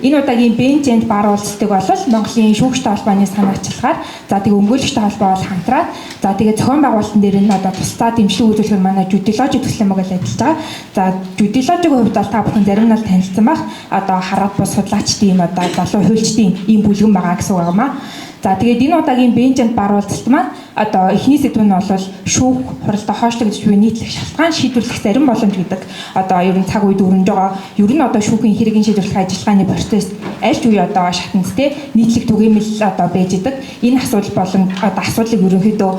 энэ удаагийн бенч энд бар уулзалтыг бол Монголын шүүгчтэй холбооны санаачлагаар за тэгээ өмгөөлөгчтэй холбоо бол хамтраад за тэгээ зохион байгуулалтын дээр нь одоо тусдаа дэмжлэг үзүүлэхээр манай жюдиложи төсөл мөгөл ажиллаж байгаа. За жюдиложигийн хувьд бол та бүхэн зарим нь танилцсан байх. Одоо хараад бус судлаачдын одоо залуу хуульчдын ийм бүлгэн байгаа гэсэн үг юм аа. За тэгээд энэ удаагийн бенчэнд бар уулзалт маань одоо эхний сэдв нь бол шүүх хуралдаа хойшлог гэж буй нийтлэг шалтгаан шийдвэрлэх зарим боломж гэдэг одоо ер нь цаг үед өрнөж байгаа. Ер нь одоо шүүхийн хэргийн шийдвэрлэх ажиллагааны процесс аль ч үе одоо шатанд те нийтлэг түгээмэл одоо байж идэг. Энэ асуудал болон одоо асуудлыг ерөнхийдөө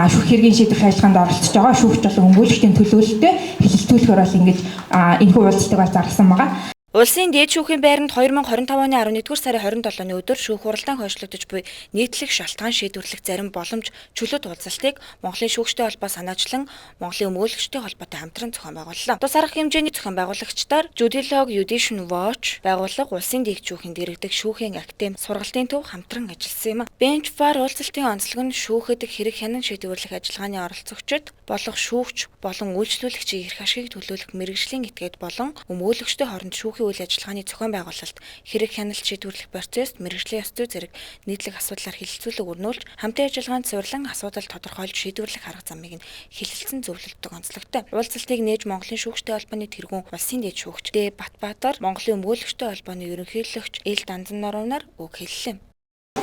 шүүх хэргийн шийдвэрлэх ажиллагаанд оролцож байгаа шүүгч болон өмгөөлөгчдийн төлөөлөлтөд хэлэлцүүлэхээр бол ингэж энэхүү уулзалтыг бол зарласан байгаа. Улсын дээд шүүхийн байранд 2025 оны 11-р сарын 27-ны өдөр шүүх хуралдаан хойшлогдож буй нийтлэг шалтгаан шийдвэрлэх зарим боломж чөлөөт уулзалтыг Монголын шүүгчтэй холбоо санаачлан Монголын өмгөөлөгчтэй холбоотой хамтран зохион байгууллаа. Тус арга хэмжээний зохион байгуулагчдаар Judilog Judicial Watch байгууллага, улсын дээд шүүхийн дэргэдэг шүүхийн академи, сургалтын төв хамтран ажилласан юм. Bench Bar уулзалтын онцлог нь шүүхэд хэрэг хянан шийдвэрлэх ажиллагааны оролцогчид болох шүүгч болон үйлчлүүлэгчийн эрх ашигыг төлөөлөх мэргэжлийн этгээд болон өмгөөлөгчтэй хооронд шүүхийн үйл ажиллагааны зохион байгуулалт, хэрэг хяналт шийдвэрлэх процесс, мэргэжлийн ёс зүй зэрэг нийтлэг асуудлаар хэлэлцүүлэг өрнүүлж, хамтын ажиллагаанд суйрлан асуудал тодорхойлж шийдвэрлэх арга замыг нь хэлэлцэн зөвлөдөг онцлогтой. Уулзалтыг нээж Монголын шүүгчтэй холбооны тэргүүн улсын дээд шүүгч Д. Батбаатар, Монголын өмгөөлөгчтэй холбооны ерөнхийлөгч Эл Данданорвнаар үг хэллээ.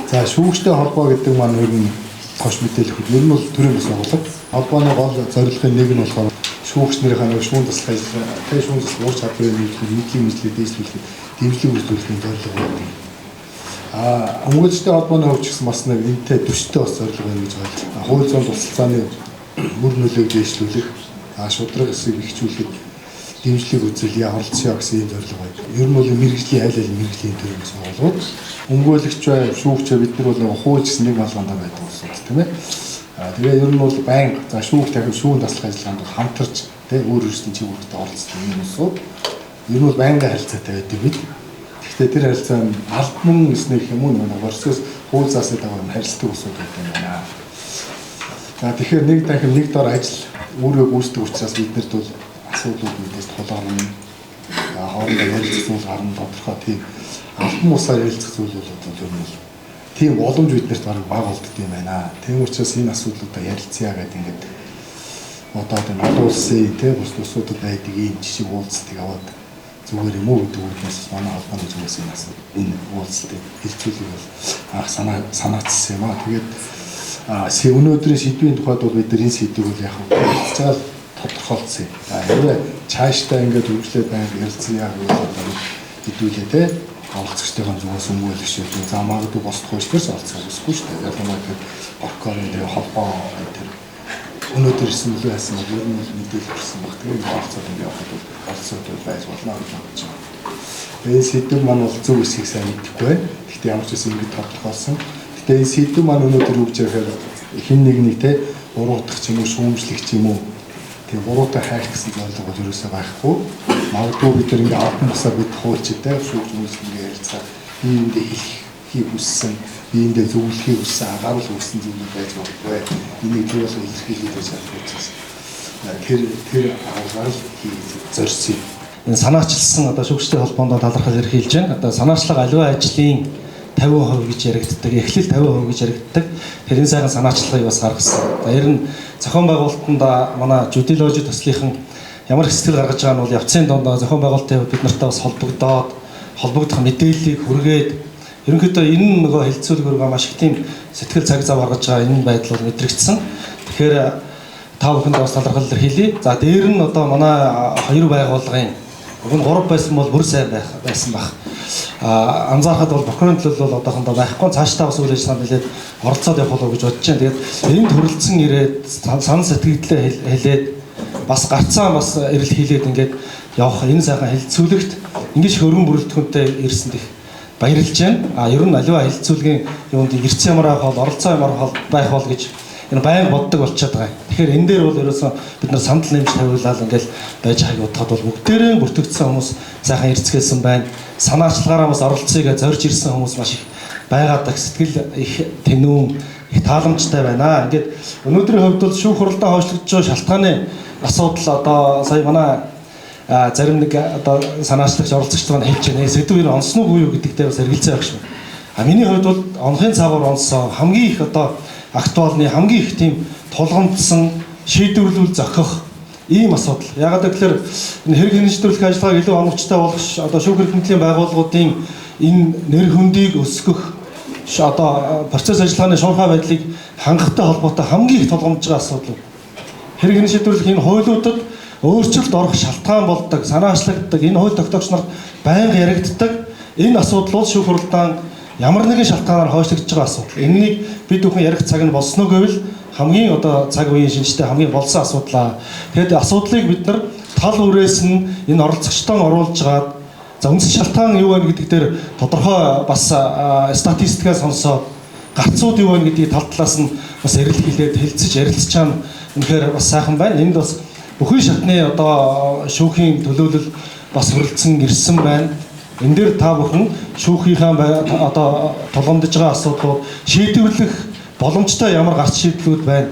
За шүүгчтэй холбоо гэдэг маань ер нь тоош мэдээлэл хөл. Ер нь бол төрийн бас байгууллага. Холбооны гол зорилгын нэг нь болохоор шүүгч нарынхаа нэг шүүн туслах ажиллагаа, тэр шүүн туслах ур чадварыг нэмэгдүүлэх, нийтлэг мэдлэгийг дэвшлүүлэх, дэмжлэг үзүүлэхийн зорилго байдаг. Өмгөөлөгчтэй холбооны хувьд ч гэсэн бас нэг энэтэй төстэй бас зорилго байна гэж байна. Хууль зүйн тусалцааны мөр нөлөөг дэвшлүүлэх, шудраг эсийг ихчүүлэхэд дэмжлэг үзүүлэх, оролцъё гэсэн ийм зорилго байна. Ер нь бол мэргэжлийн аль аль мэргэжлийн төрийн байгууллагууд өмгөөлөгч бай, шүүгч бид нар бол хууль гэсэн нэг малгайд байдаг гэсэн үг тийм ээ. Тэгээ ер нь бол байнга за шүүх дахин шүүн таслах ажиллагаанд хамтарч тий өөр өөрсдийн чиглэлд оролцдог юм уу? Ер нь бол байнга харилцаатай байдаг бид. Гэхдээ тэр харилцаа нь албан ёсны гэх юм уу нэг борсоос хууль заасны дагуу харилцдаг усуд байдаг юм байна. За тэгэхээр нэг дахин нэг дор ажил өөрөө гүйцэтгэх учраас биднэрт бол асуудлууд мэдээс тулгарна. Хоорондоо ярилцах зүйл гарна тодорхой тийм албан усаар ярилцах зүйл бол ер нь тийм боломж биднэрт баг болддог юм байна. Тийм учраас энэ асуудлуудаа ярилцъя гэдэг ингээд одоо энэ олон улсын тийм бус улсуудад байдаг ийм жишээ уулзалтыг аваад зүгээр юм уу гэдэг үгнээс манай холбооны зүгээс энэ уулзалтыг хэлцүүлэх бол анх санаачсан юм аа. Тэгээд өнөөдрийн сэдвийн тухайд бол бид энэ сэдвийг бол яг хэлцээл тодорхойлцсон. Хэрвээ цаашдаа ингээд хөгжлөө байнг ярилцъя гэж одоо хэдүүлээ тийм оролцогчдын зүгээс өмгөөлөх шийдвэр за магадгүй босдох хүчнээс оролцох хүсэхгүй шүү дээ. Ялангуяа тэр орконы дээр холбоо тэр өнөөдөр ирсэн үлээ хайсан бол ер нь мэдээлэл ирсэн баг. Тэгээд оролцоод ингэ явахад бол оролцоод байж болно гэж бодож байна. Энэ сэдв маань бол зөв эсхийг сайн мэдэхгүй байна. Гэхдээ ямар ч байсан ингэ тодорхойлсон. Гэхдээ энэ сэдв маань өнөөдөр үгж яхаар хэн нэг те буруутгах ч юм уу шүүмжлэх ч юм уу тэг буруутай хайх гэсэн зорилго бол ерөөсөө байхгүй. Магадгүй бид нэг авсан бусаа бид хуульчтай шүүгч хүмүүстэй ярилцаад биендээ хэлхийг хүссэн, биендээ зөвлөхийг хүссэн, агаруул хүссэн зүйлүүд байж магадгүй. Энийг зөв болон илэрхийлээд байж чадчихсан. Тэр аргаар зорьсон. Энэ санаачилсан одоо шүүгчтэй холбоонд талархал илэрхийлж байна. Одоо санаачлага аливаа ажлын 50% гэж яригддаг, эхлэл 50% гэж яригддаг. Тэрийн сайхан санаачлагыг бас гаргасан. За ер нь зохион байгуулалтанд манай Judilog төслийнхэн ямар их сэтгэл гаргаж байгаа нь бол явцын донд зохион байгуулалтын бид нартай бас холбогдох мэдээллийг хүргээд ерөнхийдөө энэ нөгөө хэлцүүлгээр маш их тийм сэтгэл цаг зав гаргаж байгаа энэ байдал бол мэдрэгдсэн. Тэгэхээр та бүхэнд бас талархал илэрхийлье. За дээр нь одоо манай хоёр байгууллагын уг нь 3 байсан бол бүр сайн байсан байх. Анзаархад бол прокурорын төлөв бол одоохондоо байхгүй цаашдаа бас үйл ажиллагаанд нэлээд оролцоод явах болов гэж бодож байна. Тэгээд энд төрөлцсөн ирээд санал сэтгэлдээ хэлээд бас гарцаа бас эрэл хийлээд ингээд явах энэ сайхан хэлэлцүүлэгт ингэж хөргөн бүрэлдэхүүнтэй ирсэнд их баярлж байна. Ер нь аливаа хэлэлцүүлгийн юунд ирсэн ямар байх бол оролцоо ямар байх бол гэж энэ байнга боддог болчиход байгаа. Тэгэхээр энэ дээр бол ерөөсөн бид нар сандал нэмж тавиулаад ингээл байж байгааг бодоход бол бүгдээрээ бүртгэгдсэн хүмүүс сайхан эрцгэлсэн байна. Санаачлагаараа бас оролцъё гэж зорж ирсэн хүмүүс маш их байгаад сэтгэл их тэнүүн их тааламжтай байна. Ингээд өнөөдрийн хувьд бол шүүх хуралдаа хойшлогдож байгаа шалтгааны асуудал одоо сая манай зарим нэг одоо санаачлагч оролцогч маань хэлж байна. Сэдв ер онсон уу юу гэдэгтээ бас эргэлзээ байх шүү. Миний хувьд бол онхын цагаар онсон хамгийн их одоо актуалны хамгийн их тийм тулгамдсан шийдвэрлэл зохих ийм асуудал. Ягаад гэвэл энэ хэрэг хяналтжуулах ажиллагааг илүү оновчтой болгох одоо шүүх эрхэмтлийн байгууллагуудын энэ нэр хүндийг өсгөх одоо процесс ажиллагааны шуурхай байдлыг хангахтай холбоотой хамгийн их тулгамдж байгаа асуудал. Хэрэг хяналтжуулах энэ хуулиудад өөрчлөлт орох шалтгаан болдог, санаачлагддаг, энэ хууль тогтоогч нарт байнга яригддаг энэ асуудал бол шүүх хурлаан ямар нэгэн шалтгаанаар хойшлогдож байгаа асуудал. Энэнийг бид бүхэн ярих цаг нь болсноо гэвэл хамгийн одоо цаг үеийн шинжтэй хамгийн болсон асуудлаа. Тэгэд асуудлыг бид нар тал үрээс нь энэ оролцогчдоо оруулж гаад за үндсэн шалтгаан юу вэ гэдэг дээр тодорхой бас статистикаа сонсоод гарцууд юу вэ гэдгийг тал талаас нь бас эрэлхийлээд хэлцэж ярилцж байгаа үнэхээр бас сайхан байна. Энд бас бүхэн шатны одоо шүүхийн төлөөлөл бас хүрэлцэн ирсэн байна. Энэ дээр та бүхэн шүүхийнхаа одоо тулгамдж байгаа асуудлууд шийдвэрлэх боломжтой ямар гарц шийдлүүд байна.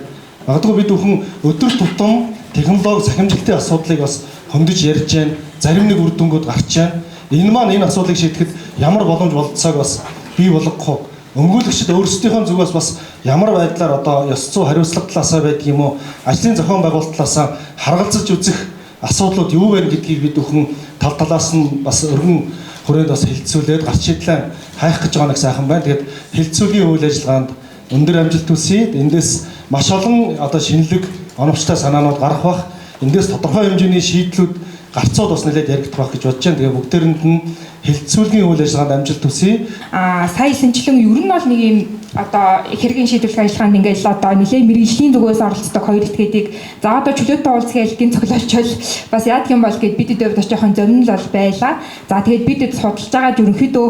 Магадгүй бид бүхэн өдөр тутам технологи сахимжилтын асуудлыг бас хөндөж ярьж байна. Зарим нэг үр дүнгууд гарч байна. Энэ маань энэ асуудлыг шийдэхэд ямар боломж болцоог бас бий болгох. Өмгөөлөгчид өөрсдийнхөө зүгээс бас ямар байдлаар одоо ёс зүй хариуцлага талаасаа байдаг юм уу? Ажлын зохион байгуулалт талаасаа харгалзаж үзэх асуудлууд юу вэ гэдгийг бид бүхэн тал талаас нь бас өргөн хүрээнд бас хэлэлцүүлээд гарч шийдлээ хайх гэж байгаа нэг сайхан байна. Тэгээд хэлэлцүүлгийн үйл ажиллагаанд өндөр амжилт хүсье. Эндээс маш олон одоо шинэлэг оновчтой санаанууд гарах бах. Эндээс тодорхой хэмжээний шийдлүүд гарцууд бас нэлээд яригдах байх гэж бодож байна. Тэгээ бүгдээрэнд нь хэлэлцүүлгийн үйл ажиллагаанд амжилт хүсье. Сая сэнчлэн ер нь бол нэг юм одоо хэргийн шийдвэрлэх ажиллагаанд ингээл одоо нэлээд мэрэгжлийн зүгээс оролцдог хоёр этгээдийг за одоо чөлөөтэй уулзгийн элдийн цоглолчвол бас яадаг юм бол гэд бидэд өвдөж жоохон зөрнөл бол байлаа. За тэгээд бидэд судалж байгаа ерөнхийдөө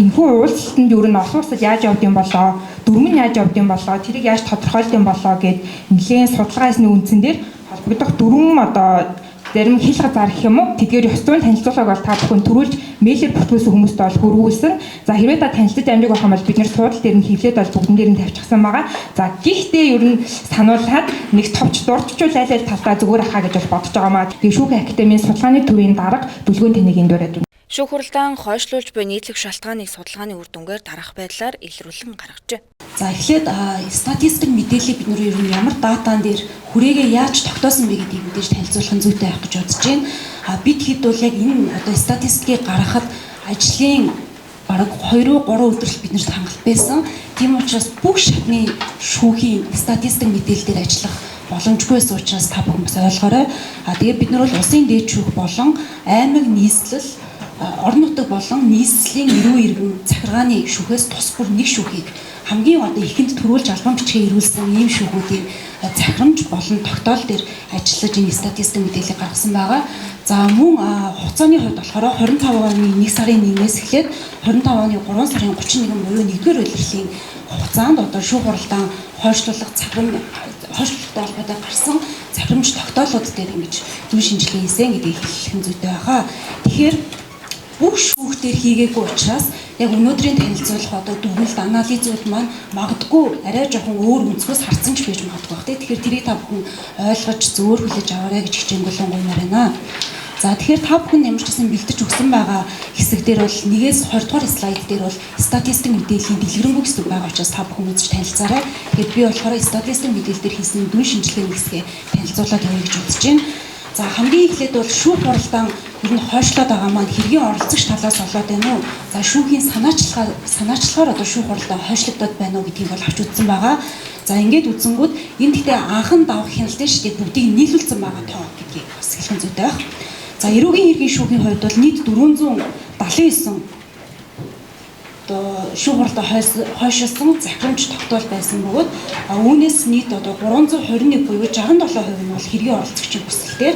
энэхүү уулзалтанд ер нь олон улсад яаж явд юм болоо, дөрмөн яаж явд юм болоо, тэрийг яаж тодорхойлд юм болоо гэд нэлээд судалгаа хийсний үндсэн дээр холбогдох дөрвөн одоо зарим хил газар гэх юм уу тэдгээр ёс зүйн танилцуулгыг бол та бүхэн төрүүлж мэйлээр бүртгүүлсэн хүмүүст бол хөрвүүлсэн. За хэрвээ та танилцаж амжиг болох юм бол бид нэр суудал дээр нь хевлээд бол бүгдэн дээр нь тавьчихсан байгаа. За гэхдээ ер нь сануулхад нэг товч дурдчул айл талдаа зүгээр ахаа гэж бол бодож байгаа маа. Тэгээ шүүхийн академийн судалгааны төвийн дарга дүлгөөн тэнэгийн дөрөд. Шүүх хурлаан хойшлуулж буй нийтлэг шалтгааныг судалгааны үр дүнгээр дарах байдлаар илрүүлэн гаргажээ. За эхлээд статистик мэдээллийг бид нөр ер нь ямар датан дээр хүрээгээ яаж тогтоосон бэ гэдгийг мэдээж танилцуулах зүйтэй байх гэж бодож байна. Бид хэд бол яг энэ одоо статистикийг гаргахад ажлын бараг 2-3 өдрөл биднэрт хангалт байсан. Тийм учраас бүх шатны шүүхийн статистик мэдээлэл дээр ажиллах боломжгүй байсан учраас та бүхэн бас ойлгоорой. Тэгээд бид нар бол улсын дээд шүүх болон аймаг нийслэл орон нутаг болон нийслэлийн эрүү иргэн захиргааны шүүхээс тус бүр нэг шүүхийг хамгийн одоо ихэнд төрүүлж албан бичгээ ирүүлсэн ийм шүүхүүдийн захирамж болон тогтоол дээр ажиллаж энэ статистик мэдээлэл гаргасан байгаа. За мөн хугацааны хувьд болохоор 25 оны 1 сарын 1-ээс эхлээд 25 оны 3 сарын 31 буюу 1-р улирлын хугацаанд одоо шүүх хурлаан хойшлуулах хойшлуулалттай холбоотой гарсан захирамж тогтоолууд дээр ингэж зүйн шинжилгээ хийсэн гэдгийг хэлэх зүйтэй байгаа. Тэгэхээр бүх шүүх дээр хийгээгүй учраас яг өнөөдрийн танилцуулах одоо дүгнэлт анализууд маань магадгүй арай жоохон өөр өнцгөөс харсан ч байж магадгүй бах. Тэгэхээр тэрийг та бүхэн ойлгож зөөр хүлээж аваарай гэж хичээнгүйлэнгуймаар байна. За тэгэхээр та бүхэн ямар ч гэсэн бэлдэж өгсөн байгаа хэсэг дээр бол 1-ээс 20 дугаар слайд дээр бол статистик мэдээллийн дэлгэрэнгүй хэсэг байгаа учраас та бүхэн үзэж танилцаарай. Тэгэхээр би болохоор статистик мэдээлэл дээр хийсэн дүн шинжилгээний хэсгээ танилцуулаад явъя гэж үзэж байна. За хамгийн эхлээд бол шүүх хурлаан ер нь хойшлоод байгаа маань хэргийн оролцогч талаас болоод байна уу? За шүүхийн санаачлагаар одоо шүүх хурлаан хойшлогдоод байна уу гэдгийг бол авч үзсэн байгаа. За ингээд үзэнгүүд энэ гэхдээ анхан давах хяналтын шийдийг бүгдийг нийлүүлсэн байгаа тоо гэдгийг бас хэлхэн зүйтэй байх. За эрүүгийн хэргийн шүүхийн хувьд бол нийт 479 одоо шүүх хурлаан хойшилсан захирамж тогтоол байсан бөгөөд үүнээс нийт одоо 321 буюу 67% нь бол хэргийн оролцогчийн хүсэлтээр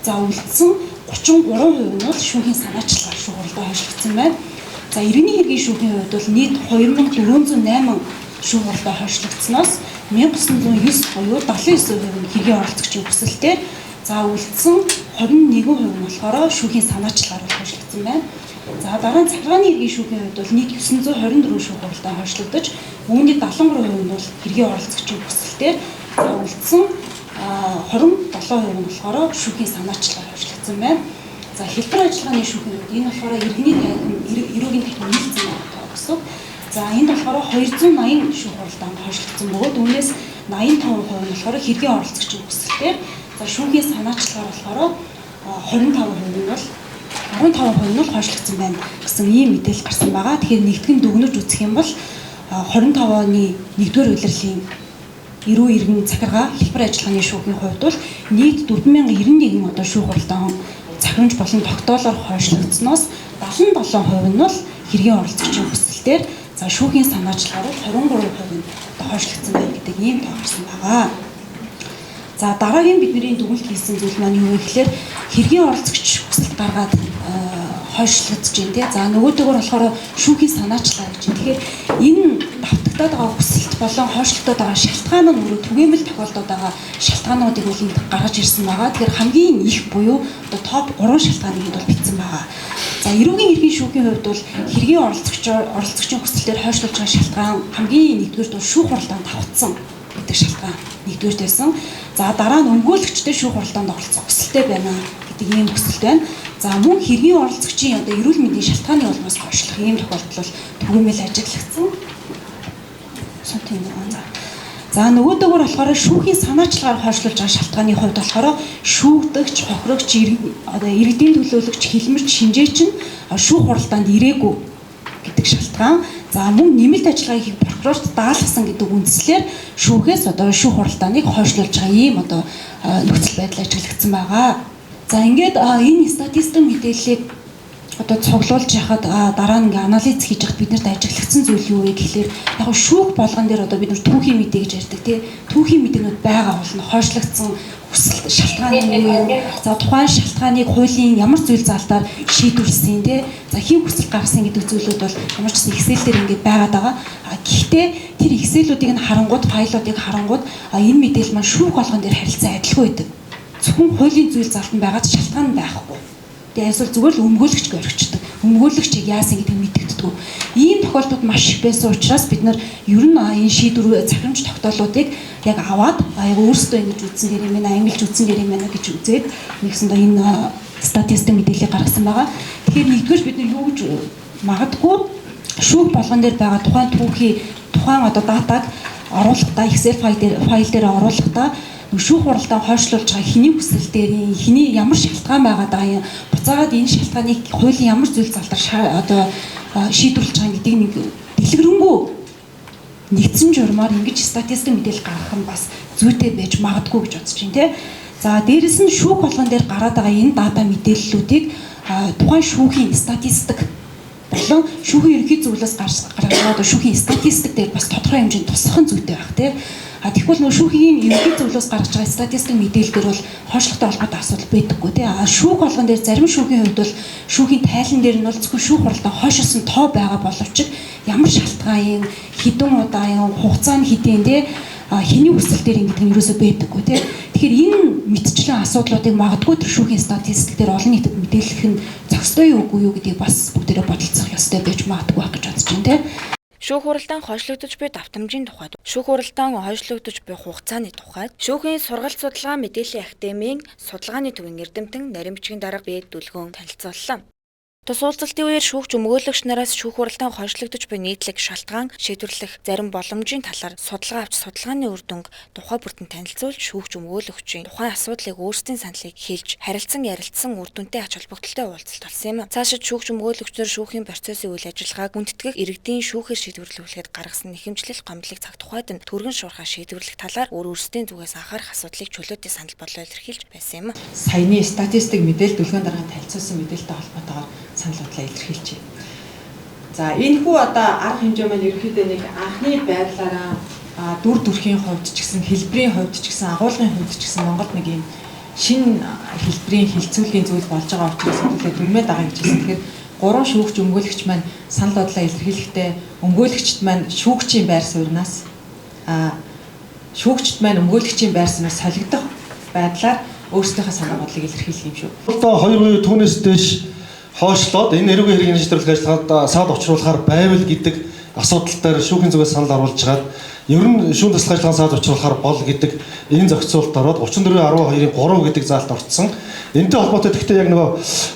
за үлдсэн 33% нь бол шүүхийн санаачлагаар шүүх хурлаан хойшлогдсон байна. За иргэний хэргийн шүүхийн хувьд бол нийт 2408 шүүх хурлаан хойшлогдсноос 1909 буюу 79% нь хэргийн оролцогчийн хүсэлтээр за үлдсэн 21% нь болохоор шүүхийн санаачлагаар хойшлогдсон байна. За дараа нь захиргааны хэргийн шүүхийн хувьд бол нийт 924 шүүх хурлаан хойшлогдож үүний 73% нь бол хэргийн оролцогчийн хүсэлтээр үлдсэн 27% нь болохоор шүүхийн санаачлагаар хойшлогдсон байна. За хэлбэр ажиллагааны шүүхнүүд энэ болохоор иргэний эрүүгийн танхим нийлцсэн байгаа гэсэн. За энд болохоор 280 шүүх хуралдаанд хойшлогдсон бөгөөд үүнээс 85% нь болохоор хэргийн оролцогчийн хүсэлтээр за шүүхийн санаачлагаар болохоор 15% нь бол хойшлогдсон байна гэсэн ийм мэдээлэл гарсан байгаа. Тэгэхээр нэгтгэн дүгнэж үзэх юм бол 25 оны 1-р улирлын эрүү иргэн захиргаа хэлбэр ажиллагааны шүүхийн хувьд бол нийт 4091 одоо шүүх хуралдаан захирамж болон тогтоолоор хойшлогдсноос 77% нь бол хэргийн оролцогчийн хүсэлтээр за шүүхийн санаачлагаар 23% нь одоо хойшлогдсон байна гэдэг ийм тоо гарсан байгаа. За дараагийн бидний дүгнэлт хийсэн зүйл маань юу вэ гэхээр хэргийн оролцогч хүсэлт гаргаад хойшлогдож байна тий. За нөгөөдөөр болохоор шүүхийн санаачлаа гэж. Тэгэхээр энэ давтагдаад байгаа хүсэлт болон хойшлогдоод байгаа шалтгаан нь өөрөө түгээмэл тохиолдоод байгаа шалтгаануудыг үл гаргаж ирсэн байгаа. Тэгэхээр хамгийн их буюу одоо топ 3 шалтгааныг бол бичсэн байгаа. За эрүүгийн эрхийн шүүхийн хувьд бол хэргийн оролцогчийн хүсэлтээр хойшлуулж байгаа шалтгаан хамгийн нэгдүгээр бол шүүх хуралдаанд давтсан гэдэг шалтгаан нэгдүгээр байсан. За дараа нь өмгөөлөгчтэй шүүх хуралдаанд оролцох хүсэлтэй байна гэдэг ийм хүсэлт байна. За мөн хэргийн оролцогчийн одоо эрүүл мэндийн шалтгааны улмаас хойшлох ийм тохиолдол бол түгээмэл ажиглагдсан. За нөгөөдөөр болохоор шүүхийн санаачлагаар хойшлуулж байгаа шалтгааны хувьд болохоор шүүгдэгч, хохирогч, одоо иргэдийн төлөөлөгч, хилмэрч, шинжээч нь шүүх хуралдаанд ирээгүй гэдэг шалтгаан. За мөн нэмэлт ажиллагааг хийх прокурорт даалгасан гэдэг үндслээр шүүхээс одоо шүүх хуралдааныг хойшлуулж байгаа ийм одоо нөхцөл байдал ажиглагдсан байгаа. За ингээд энэ статистик мэдээллийг одоо цуглуулж яхад дараа нь ингээ анализ хийж яхад биднэрт ажиглагдсан зүйл юу вэ гэхлээр яг шүүх болгон дээр одоо бид нар түүхийн мэдээ гэж ярьдаг тий. Түүхийн мэдээнүүд байгаа болно хойшлогдсон хүсэлт шалтгаан нь юу вэ? За тухайн шалтгааныг хуулийн ямар зүйл залтаар шийдвэрлсэн тий. За хэн хүсэлт гаргасан гэдэг зүйлүүд бол ямар ч гэсэн Excel дээр ингээ байгаад байгаа. Гэхдээ тэр Excel-үүдийг нь харангууд, файлуудыг харангууд энэ мэдээлэл маань шүүх болгон дээр харилцан адилгүй байдаг. Зөвхөн хуулийн зүйл залтанд байгаад шалтгаан байхгүй. Тэгээ эсвэл зүгээр л өмгөөлөгч горигчдаг. Өмгөөлөгчийг яасан гэдгийг мэддэгддэг. Ийм тохиолдлууд маш их байсан учраас бид нар ер нь энэ шийдвэр захирамж тогтоолуудыг яг аваад өөрсдөө ингэж үзсэн гэр юм байна, ангилж үзсэн гэр юм байна гэж үзээд нэгсэндээ энэ статистик мэдээлэл гаргасан байгаа. Тэгэхээр нэгдүгээр бид нар юу гэж магадгүй шүүх болгон дээр байгаа тухайн одоо датаг оруулахдаа Excel файл дээр оруулахдаа шүүх хуралдаан хойшлуулж байгаа хэний хүсэл дээр хэний ямар шалтгаан байгаа даа буцаагаад энэ шалтгааныг хуулийн ямар зүйл залтаар одоо шийдвэрлэж байгаа гэдгийг нэг дэлгэрэнгүй нэгдсэн журмаар ингэж статистик мэдээлэл гаргах нь бас зүйтэй байж магадгүй гэж бодож байна тий. За дээрэс нь шүүх болгон дээр гараад байгаа энэ дата мэдээллүүдийг тухайн шүүхийн статистик болон шүүхийн ерөнхий зөвлөлөөс гарч байгаа шүүхийн статистик дээр бас тодорхой хэмжээнд тусах нь зүйтэй байх тий. Тэгэхгүй нөгөө шүүхийн ерөнхий зөвлөлөөс гаргаж байгаа статистик мэдээлэлдэр бол хойшлогтой холбоотой асуудал байдаггүй тий. Шүүх болгон дээр зарим шүүхийн хувьд бол шүүхийн тайлан дээр нь бол зөвхөн шүүх хуралдаан хойшилсан тоо байгаа боловч ямар шалтгаан хэдэн удаа хугацаа нь хэдийн тий хэний хүсэл дээр ингэдэг нь ерөөсөө байдаггүй тий. Тэгэхээр энэ мэдчлэн асуудлуудыг магадгүй тэр шүүхийн статистик дээр олон нийтэд мэдээлэх нь зохистой юу үгүй юу гэдгийг бас бүгдээрээ бодолцох ёстой байж магадгүй байх гэж бодож байна тий. Шүүх хуралдаан хойшлогдож буй давтамжийн тухайд, шүүх хуралдаан хойшлогдож буй хугацааны тухайд, шүүхийн сургалт судалгаа мэдээллийн академийн судалгааны төвийн эрдэмтэн нарийн бичгийн дарга Б Дүлгөөн танилцууллаа. Тус уулзалтын үеэр шүүгч өмгөөлөгч нараас шүүх хуралдаан хойшлогдож буй нийтлэг шалтгаан шийдвэрлэх зарим боломжийн талаар судалгаа авч судалгааны үр дүнг тухай бүртэн танилцуулж шүүгч өмгөөлөгчийн тухайн асуудлыг өөрсдийн саналыг хэлж харилцан ярилцсан үр дүнтэй ач холбогдолтой уулзалт болсон юм. Цаашид шүүгч өмгөөлөгчнөр шүүхийн процессын үйл ажиллагааг гүндэтгэх иргэдийн шүүхээр шийдвэрлүүлэхэд гаргасан нэхэмжлэл гомдлыг цаг тухайд нь түргэн шуурхаа шийдвэрлэх талаар өөрсдийн зүгээс анхаарах асуудлыг чөлөөтэй санал бодлоо илэрхийлж байсан юм. Саяны статистик мэдээлэл Дүлгөөн дарга танилцуулсан мэдээлэлтэй холбоотойгоор санал бодлоо илэрхийлжээ. За энэ хүү одоо арга хэмжээ маань ерөнхийдөө нэг анхны байдлаараа дүр төрхийн хувьд ч гэсэн хэлбэрийн хувьд ч гэсэн агуулгын хувьд ч гэсэн Монголд нэг юм шинэ хэлбэрийн хилцүүлгийн зүйл болж байгаа учраас хэдүүлээ дүрмээ дагаа гэж хэлсэн. Тэгэхээр гурван шүүгч өмгөөлөгч маань санал бодлоо илэрхийлэхдээ өмгөөлөгчд маань шүүгчийн байр сууриас шүүгчд маань өмгөөлөгчийн байр сууриас солигдох байдлаар өөрсдийнхөө санал бодлыг илэрхийлэх юм шүү. Одоо 2 буюу түүнээс дэш хойшлоод энэ эрүүгийн хэргийн шийдвэрлэх ажиллагаанд саад учруулахаар байвал гэдэг асуудал дээр шүүхийн зүгээс санал оруулж хагаад ер нь шүүн засаг ажиллагааны саад учруулахаар бол гэдэг энэ зохицуулалт ороод 34.12-ийн 3 гэдэг заалт орцсон. Энэтэй холбоотой гэхдээ яг нөгөө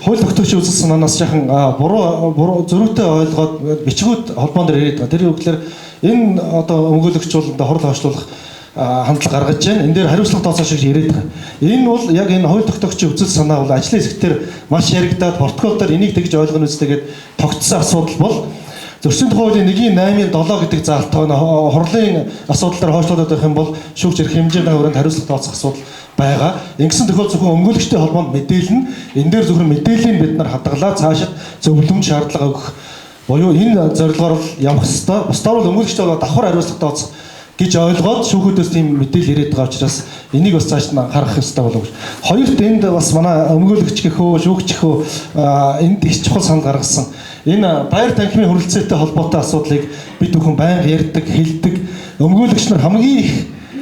хууль тогтоогчийн үзэл санаанаас жаахан буруу зөрүүтэй ойлгоод бичгүүд холбоон дээр ирээд байгаа. Тэр үгээр энэ одоо өмгөөлөгч бол хурал хойшлуулах хандлага гаргаж байна. Энэ дээр хариуцлага тооцоо шиг ирээд байгаа. Энэ бол яг энэ хууль тогтоогчийн үзэл санаа бол ажлын хэсгээр маш яригдаад протокол дээр энийг тэгж ойлгоно үстэйгээд тогтсон асуудал бол Зөрчлийн тухай хуулийн 1.8-7 гэдэг заалтаа хурлын асуудал дээр хойшлуулаад байх юм бол шүүгч эрх хэмжээний хүрээнд хариуцлага тооцох асуудал байгаа. Ингэсэн тохиол зөвхөн өмгөөлөгчтэй холбоонд мэдээлэл нь энэ дээр зөвхөн мэдээллийг бид нар хадгалаад цаашид зөвлөмж шаардлага өгөх буюу энэ зорилгоор явах ёстой. Бусдаар бол өмгөөлөгчтэй болоод давхар хариуцлага тооцох гэж ойлгоод шүүхүүдээс тийм мэдээлэл ирээд байгаа учраас энийг бас цааш нь анхаарах ёстой болов гэж. Хоёрт энд бас манай өмгөөлөгч гэхөө шүүгч гэхөө энд их чухал санал гаргасан. Энэ байр танхимын хүрэлцээтэй холбоотой асуудлыг бид бүхэн байнга ярьдаг, хэлдэг. Өмгөөлөгч нар хамгийн их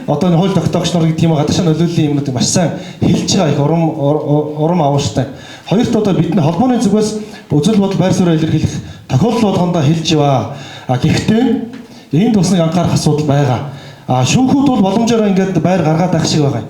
одоо энэ хууль тогтоогч нар гэдэг юм гадаашаа нөлөөллийн юмнуудыг маш сайн хэлж байгаа их урам авууштай. Хоёрт одоо бидний холбооны зүгээс үзэл бодол байр суурь илэрхийлэх тохиолдол болгондоо хэлж яваа. Гэхдээ энд бас нэг анхаарах асуудал байгаа. Шүүхүүд бол боломжоор ингээд байр гаргаад байх шиг байгаа.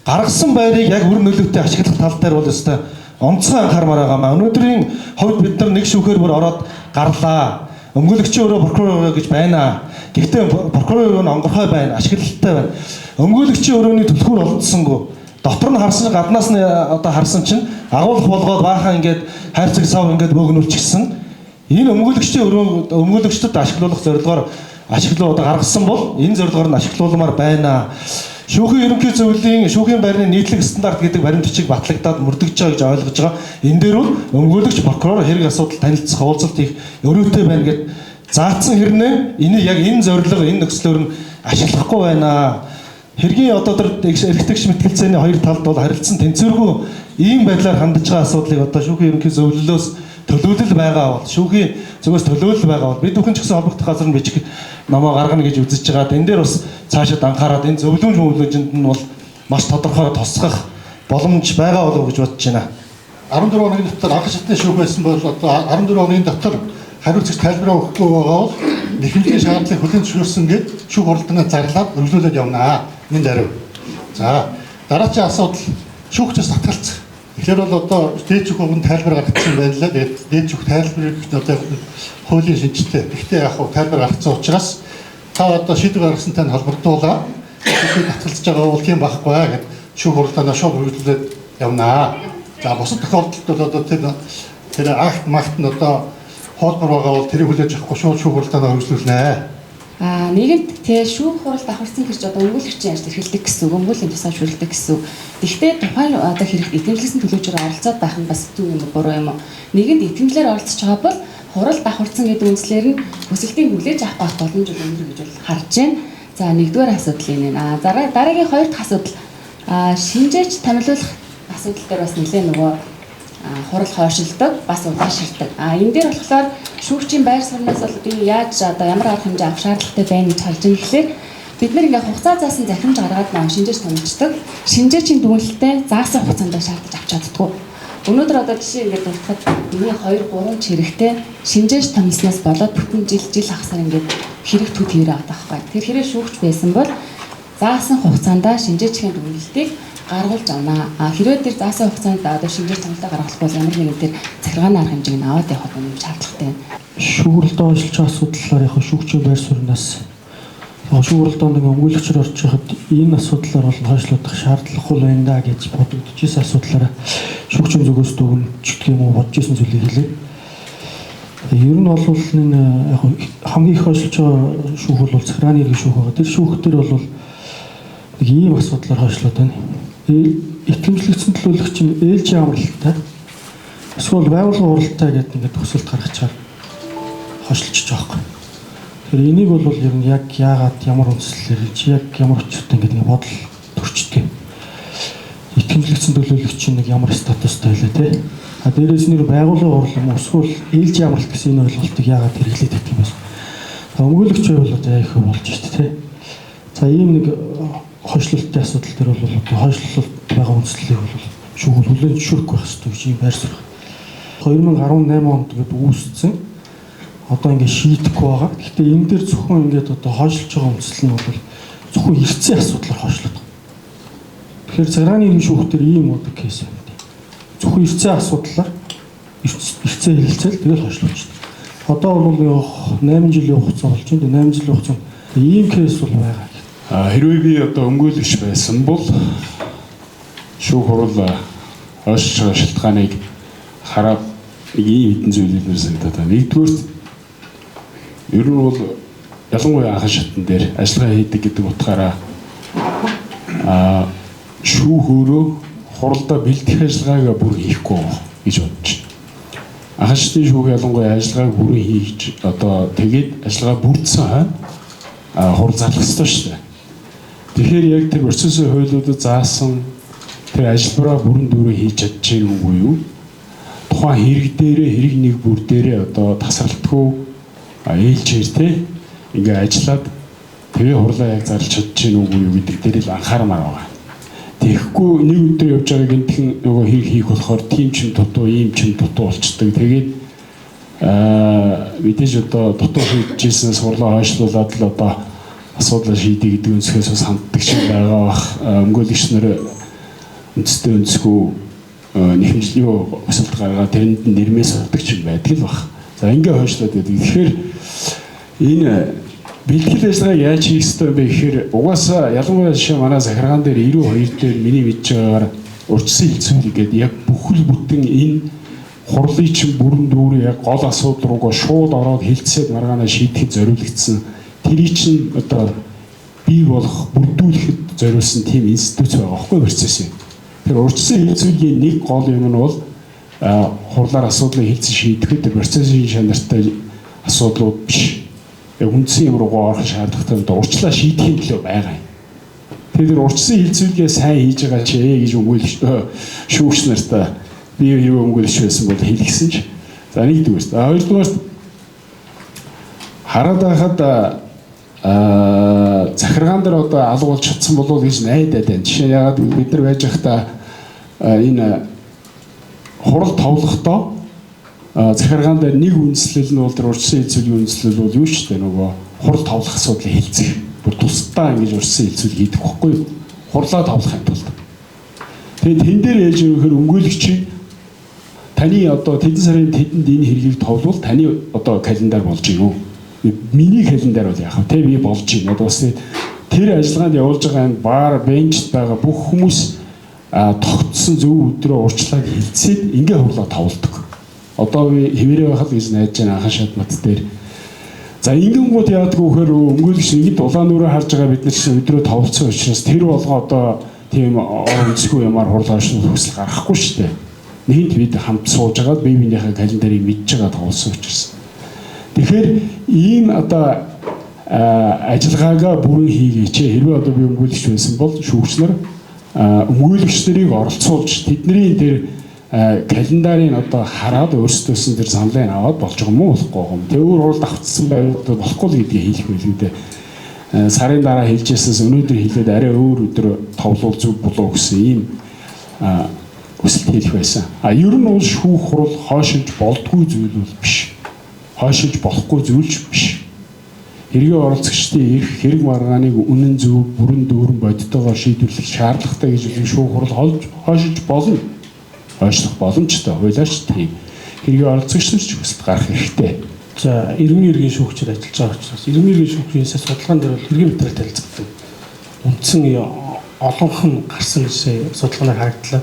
Гаргасан байрыг яг үр нөлөөтэй ашиглах тал дээр бол өстой онцгой анхаармаар байгаа. Өнөөдрийн хувьд бид нар нэг шүүхээр бүр ороод гарлаа. Өмгөөлөгчийн өөрөө прокурор гэж байна. Гэхдээ прокурор нь онгорхой байна, ашиглалтай байна. Өмгөөлөгчийн өрөөний төлхөр олдсонгүй. Дотор нь харсан гаднаас нь одоо харсан чинь агуулах болгоод баахан ингээд хайрцаг сав ингээд бөөгнүүлчихсэн. Энэ өмгөөлөгчийн өмгөөлөгчдөд ашиглуулах зорилгоор ашиглуу одоо гаргасан бол энэ зорилгоор нь ашиглуулмаар байна. Шүүхийн ерөнхий зөвлөлийн шүүхийн байрны нийтлэг стандарт гэдэг баримт бичиг батлагдаад мөрдөж байгаа гэж ойлгож байгаа. Энэ дээр бол өмгөөлөгч прокурор хэрэг асуудал танилцах уулзалт их өрөөтэй байна гэд заасан хэрнээ энийг яг энэ зорилго энэ нөхцлөөр нь ашиглахгүй байна. Хэргийн одоо тэр эрхтэгч мэтгэлцээний хоёр талд бол харилцсан тэнцвэргүй ийм байдлаар хандж байгаа асуудлыг одоо шүүхийн ерөнхий зөвлөлөөс төлөөлөл байгаа бол шүүхийн зүгээс төлөөлөл байгаа бол бид бүхэн ч гэсэн холбогдох газар нь бичиг номоо гаргана гэж үзэж байгаа. Энэ дээр бас цаашид анхаарад энэ зөвлөмж мөвлөжинд нь бол маш тодорхой тусгах боломж байгаа болов уу гэж бодож байна. 14 хоногийн дотор анх шатны шүүх байсан бол одоо 14 хоногийн дотор хариуцагч тайлбараа өгөхгүй байгаа бол нэхэмжийн шаардлагыг хүлээн зөвшөөрсөн гэж шүүх хуралдааны зарлаад өргөлүүлээд явнаа. Энэ даруй. За дараагийн асуудал шүүгчээс татгалцах. Тэгэхээр бол одоо дээд шүүх өгн тайлбар гаргацсан байлаа. Дээд шүүх тайлбарыг одоо хуулийн шинжтэй. Гэхдээ яг хуу тайлбар гаргацсан учраас та одоо шийдвэр гаргасан тань холбогдуулаа. Шүүхийг татгалзаж байгаа бол тийм байхгүй гэд шүүх хуралдаанаа шууд өргөлүүлээд явнаа. За бусад тохиолдолд бол одоо тэр акт магт нь одоо хоолбор байгаа бол тэрийг хүлээж авахгүй шууд шүүх хуралдаанаа өргөжлүүлнэ. Нэгэнт тэгээ шүүх хуралд авахсан гэж одоо өмгөөлөгчийн ажил эрхэлдэг гэсэн үг, өмгөөлийн тусаа шүрэлдэг гэсэн үг. Гэхдээ тухайн одоо хэрэгт итгэмжлэсэн төлөөчөөр оролцоод байх нь бас зөв юм буруу юм уу? Нэгэнд итгэмжлэр оролцож байгаа бол хуралд авахсан гэдэг үндслээр нь хүсэлтийг хүлээж авах боломж өндөр гэж бол харж байна. За нэгдүгээр асуудал энэ. Дараагийн хоёр дахь асуудал шинжээч томилуулах асуудал дээр бас нэлээд нөгөө хурал хойшилдог, бас удааширдаг. Энэ дээр болохоор шүүгчийн байр сууриас бол би яаж одоо ямар арга хэмжээ авах шаардлагатай байна гэж харж байгаа гэхлээр бид нэр ингээ хугацаа заасан захимж гаргаад маань шинжээч томилждаг. Шинжээчийн дүгнэлтээ заасан хугацаанд шаардаж авч чаддгүй. Өнөөдөр одоо жишээ ингээд дуртахад миний 2-3 чирэгтэй шинжээч томилснаас болоод бүтэн жил хагасаар ингээд хэрэг төд хийрээ авдаг байхгүй. Тэр хэрэг шүүгч байсан бол заасан хугацаанд шинжээчийн дүгнэлтийг гаргуулж авнаа. Хэрвээ тэр заасан хугацаанд одоо шинжээч томилтоо гаргахгүй бол ямар нэгэн тэр захиргааны арга хэмжээг нь аваад явах нь шаардлагатай байна. Шүүгрэлдээ ойшилж байгаа асуудлаар яг шүүгчийн байр сууриас шүүгрэлдээ нэг өмгөөлөгчөөр орж байхад энэ асуудлаар бол хойшлуудах шаардлагагүй байна да гэж бодогдчихсэн асуудлаараа шүүгчийн зүгээс дүгнждэг юм уу бодож исэн зүйлийг хэлээ. Ер нь бол энэ яг хамгийн их хойшлж байгаа шүүх бол захиргааны иргэн шүүх байгаа. Тэр шүүх дээр бол нэг ийм асуудлаар хойшлоод байна. Итгэмжлэгдсэн төлөөлөгч нь ээлжийн амралттай эсвэл байгууллагын уралдаан гэдэг ингээд төсөлд гаргачаар хойшлж байгаа байхгүй. Тэр энийг бол ер нь яг яагаад ямар үндслээр яг ямар өчтөд ингээд бодол төрчдөг. Итгэмжлэгдсэн төлөөлөгч нэг ямар статустай байлаа те. Дээрээс нэр байгууллагын урлам эсвэл ээлжийн амралт гэсэн энэ ойлголтыг яагаад хэрэглээд байдаг юм бэ? Өмгөөлөгч бол одоо яг их болж шүү дээ те. За ийм нэг хойшлолтын асуудал дээр бол одоо хойшлолт байгаа үндслийг бол шүүх хүлээн зөвшөөрөх байх хэрэгтэй гэж юм байр суурь. 2018 онд гээд үүссэн одоо ингээд шийдэхгүй байгаа. Гэхдээ энэ дээр зөвхөн ингээд одоо хойшлж байгаа үндэслэл нь бол зөвхөн эрцийн асуудлаар хойшлоод байгаа. Тэгэхээр цагааны иргэн шүүхтэр ийм одоо кейс байна. Зөвхөн эрцийн асуудлаар эрцээ хэлцэл тэгэл хойшлуулж байна. Одоо бол 8 жилийн хугацаа болж байна. 8 жилийн хугацаанд ийм кейс бол байгаа. Хэрвээ би одоо өмгөөлөгч байсан бол шүүх хурал ойшиж байгаа шалтгааныг хараад ийм хэдэн зүйлээр санагдаад байна. Нэгдүгээр ер нь бол ялангуяа анхан шатн дээр ажиллагаа хийдэг гэдэг утгаараа шүүх өөрөө хуралдаа бэлтгэх ажиллагаагаа бүр хийхгүй гэж бодож байна. Анхан шатны шүүх ялангуяа ажиллагааг бүрэн хийж одоо тэгээд ажиллагаа бүрдсэн хурал залах ёстой шүү дээ. Тэгэхээр яг тэр процессын хуулиудад заасан тэр ажиллавараа бүрэн дүүрэн хийж чадчихэв үгүй юу? Тухайн хэрэг дээрээ хэрэг нэг бүр дээрээ одоо тасралтгүй ээлжээр те ингээ ажиллаад тэгээ хурлаа яг зарлж чадчихэв үгүй юу гэдэг дээр л анхаармаар байгаа. Тэгэхгүй нэг өдөр явж байгаа гэнтхэн нөгөө хэрэг хийх болохоор тийм ч дутуу ийм ч дутуу болчдөг. Тэгээд мэдээж одоо дутуу хийжсэн сурлаа хойшлуулад л одоо асуудал шийдэх гэдэг өнцгөөс бас ханддаг шиг байгаа бах. Өмгөөлөгч нар үндэстэй өнцгөө нэхэмжлийн өсөлт гаргаад тэрэнд нэрмээс сурдаг ч байдаг л бах. За ингээ хойшлоод байдаг. Тэгэхээр энэ бэлтгэл ажиллагааг яаж хийх ёстой бэ гэхээр угаасаа ялангуяа жишээ манай захиргаан дээр 92 дээр миний мэдж байгаагаар урьдчилан хилцүүлэг гэдэг яг бүхэл бүтэн энэ хурлын чинь бүрэн дүүрэн яг гол асуудал руугаа шууд ороод хилцээд маргаанаа шийдэхэд зориулагдсан. Тэрий чинь одоо бий болох бүрдүүлэхэд зориулсан тийм институт байгаа байхгүй процесс юм. Тэр урьдчилан хилцүүлгийн нэг гол юм нь бол хурлаар асуудлыг хилцэн шийдэхэд процессын шанартай асуудлууд биш. Яг үндсэн юм руугаа орох шаардлагатай урьдчилан шийдэхин төлөө байгаа юм. Тэгэхээр урьдчилан хилцүүлгээ сайн хийж байгаа ч гэж өгөөлж шүүгч нартаа би юу өмгөөлж байсан бол хэлгсэн ч. За нэгдүгээр. Хоёрдугаар хараад байхад захиргаан дээр одоо алга болж чадсан болов гэж найдаад байна. Жишээ нь ягаад бид нар байж байхдаа энэ хурал товлохдоо захиргаан дээр нэг үндэслэл нь бол тэр урьдчилан хилцүүлгийн үндэслэл бол юу ч гэдэг нөгөө хурал товлох асуудлыг хэлцэх. Бүр тусдаа ингэж урьдчилан хилцүүлэг хийдэг байхгүй юу? Хурлаа товлохын тулд. Тэгээд тэн дээр яаж юм гэхээр өмгөөлөгчийг таны одоо тэдэн сарын тэдэнд энэ хэргийг товлвол таны одоо календар болж юу? Миний календар бол яах вэ? Би болж байна. Бас тэр ажиллагаанд явуулж байгаа энэ бар бенчд байгаа бүх хүмүүс тогтсон зөв өдрөө урьдчилан хилцээд ингээ хурлаа товлдог. Одоо би хэвээрээ байхад гэж найдаж байна анхан шат мат дээр. За ингэнгууд яадаг вэ гэхээр өмгөөлөгч ингээд улаан нүрээ харж байгаа бид нар чинь өдрөө товлцсон учраас тэр болгоо одоо тийм онцгүй юмар хурлаа шүүх хүсэл гаргахгүй шүү дээ. Нэгэнт бид хамт сууж агаад бие биенийхээ календарыг мэдж байгаа товлсон учраас. Тэгэхээр ийм одоо ажиллагаагаа бүрэн хийгээч. Хэрвээ одоо би өмгөөлөгч байсан бол шүүгч нар өмгөөлөгч нарыг оролцуулж тэдний дээр календарыг одоо хараад өөрсдөөс тэр саналыг аваад болж байгаа мó болохгүй юм. Тэг өөр хуралд авцсан байвал болохгүй л гэдгийг хэлэх байлгүй дээ. Сарын дараа хэлжсэнээс өнөөдөр хэлээд арай өөр өдөр товлуул зүг болов гэсэн ийм хүсэлт хэлэх байсан. Ер нь бол шүүх хурал хойшилж болдгүй зүйл бол биш. Хойшилж болохгүй зүйлч биш. Хэргийн оролцогчдын эрх хэрэг маргааныг үнэн зөв бүрэн дүүрэн бодтойгоор шийдвэрлэх шаардлагатай гэж шүүх хурал хойшилж болно. Хойшлох боломжтой. Хуйлаач тийм хэргийн оролцогчдод ч хүсэлт гарах хэрэгтэй. За, иргэний иргэн шүүгчээр ажиллаж байгаа учраас иргэний иргэн шүүгчийн судалгаан дээр бол хэргийн материал танилцдаг. Үндсэн олонх нь гарсан гэсэн судалгаанаар харагдлаа.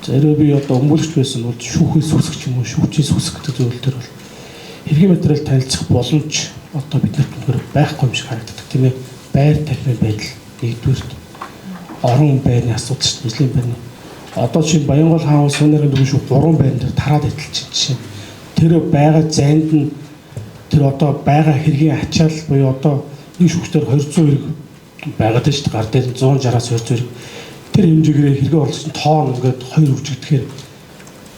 За, хэрвээ би одоо өмгөөлөгч байсан бол шүүхээс үсгэх юм уу, шүүгчээс үсгэх гэдэг зүйл дээр бол хэргийн материал танилцах боломж одоо биднэрт үнэхээр байхгүй юм шиг харагддаг тийм ээ. Байр тавьмын байдал нэгдүгээр орон байрны асуудал шүү дээ. Ижлийн байрны. Одоо чинь Баянгол хаан улс сууны дөрөв шүү 3 байран дээр тараад адилж чинь. Тэр байгаа зайд нь тэр одоо байгаа хэргийн ачаал буюу одоо нэг шүүгчдэр 200 хэрэг байгаад шүү дээ. Гар дээр 160-аас 200 хэрэг. Тэр хэмжээгээр хэрэг оролцсон тоон ингээд 2 үржигдэхээр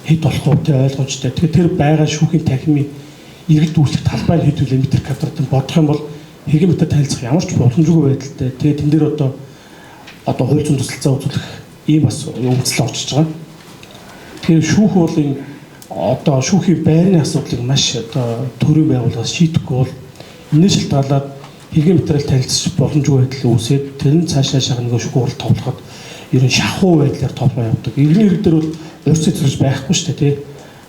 хэд болох вэ тэ ойлгомжтой. Тэгэхээр тэр байгаа шүүхийн танхимын иргэд үүсэх талбайг хэдүүлээ метр квадрат бодох юм бол хэргийн метр танилцах ямар ч боломжгүй байдалтай. Тэгээ тэн дээр одоо хууль зүйн тусалцаа үзүүлэх ийм бас өвчлөл орчиж байгаа. Тэгэхээр шүүх уулын одоо шүүхийн байрны асуудлыг маш одоо төрөв байгууллагаас шийдэхгүй бол энэ шалтгаалаад хэргийн материал танилцах боломжгүй байдал үүсээд тэр нь цаашаа шагныг шүүх хурал тоглоход ер нь шахуу байдлаар тоглоо явдаг. Иргэний хэрэг дээр бол урьд цэцэрлэж байхгүй шүү дээ тий.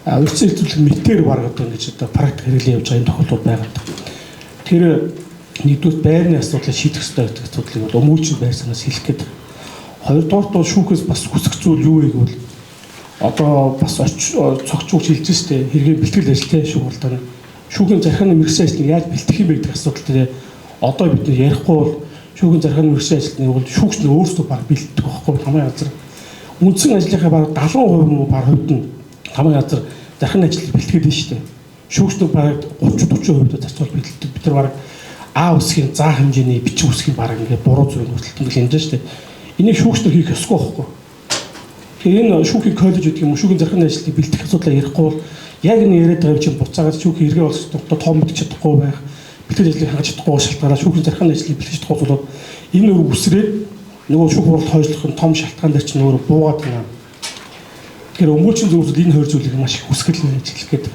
Урьд цэцэрлэх мэтээр баргадаг ингэж одоо практик хэрэглэн явж байгаа юм тохиолдол байгаад. Тэр нэгдүгээр байрны асуудлыг шийдэх хэрэгтэй гэдэг асуудлыг бол өмүүлжин байр санаас хэлэх гээд. Хоёрдугаар бол шүүхээс бас хүсэх зүйл юу вэ гэвэл одоо бас цогцолж хэлж штэ хэргийн бэлтгэл ажилтай шүүх хуралдааны шүүхийн зархааны мэргэжлийн ажлыг яаж бэлтгэх юм бэ гэдэг асуудал дээр одоо бид нар ярихгүй бол шүүхийн зархааны мэргэжлийн ажлыг бол шүүгч нь өөрсдөө баг бэлддэг байхгүй хамгийн газар үндсэн ажлынхаа баг 70% муу баг хувьд нь хамгийн газар зархааны ажлыг бэлтгээд байна штэ шүүгчнүүд баг 30-40% зарцуул бэлддэг бид нар баг А үсгийн заа хэмжээний бичиг үсгийн баг ингээд буруу зүйл хөдөлтөнд хэмжээ штэ энийг шүүгчнэр хийх ёсгүй байхгүй. Тэгэхээр энэ шүүхийн коллеж гэдэг юм шүүхийн зархааны ажлыг бэлтгэх асуудлаа ярихгүй бол яг энэ яриад байгаа юм чинь буцаагаад шүүхийн хэрэгээ болсод том мэдчих чадахгүй байх бэлтгэл ажлыг хангаж чадахгүй шалтгаалаад шүүхийн зархааны ажлыг бэлтгэж чадахгүй болоод энэ өөр үсрээд нөгөө шүүх хуралд хойшлох нь том шалтгаан дээр чинь өөрөө буугаад байна. Тэгэхээр өмгөөлчийн зөвлөлд энэ хоёр зүйлийг маш их хүсгэл байж хэлэх гээд.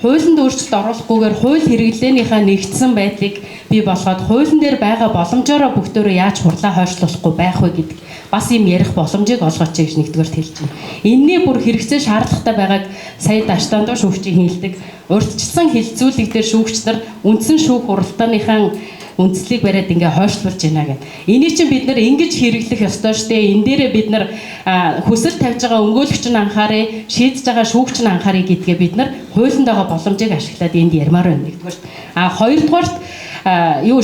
Хуулинд өөрчлөлт оруулахгүйгээр хууль хэрэглээнийхээ нэгдсэн байдлыг бий болгоод хуулийн дээр байгаа боломжоор бүгдөө яаж хурлаа хойшлуулахгүй байх вэ гэдэг бас юм ярих боломжийг олгооч гэж нэгдүгээрт хэлж байна. Энэний бүр хэрэгцээ шаардлагатай байгааг сая Даштандуу шүүгчийн хэлдэг. Урьдчилсан хилцүүлэг дээр шүүгч нар үндсэн шүүх хуралдааныхаа үндслийг бариад ингээ хойшлуулж байна гэх. Энийг чинь бид нар ингэж хэрэглэх ёстой шүү дээ. Энэ дээрээ бид нар хүсэл тавьж байгаа өмгөөлөгч нь анхаарэ, шийдэж байгаа шүүгч нь анхаарэ гэдгээ бид нар хуулинд байгаа боломжийг ашиглаад энд ярмаар байна нэгдүгээр. Хоёрдугаарт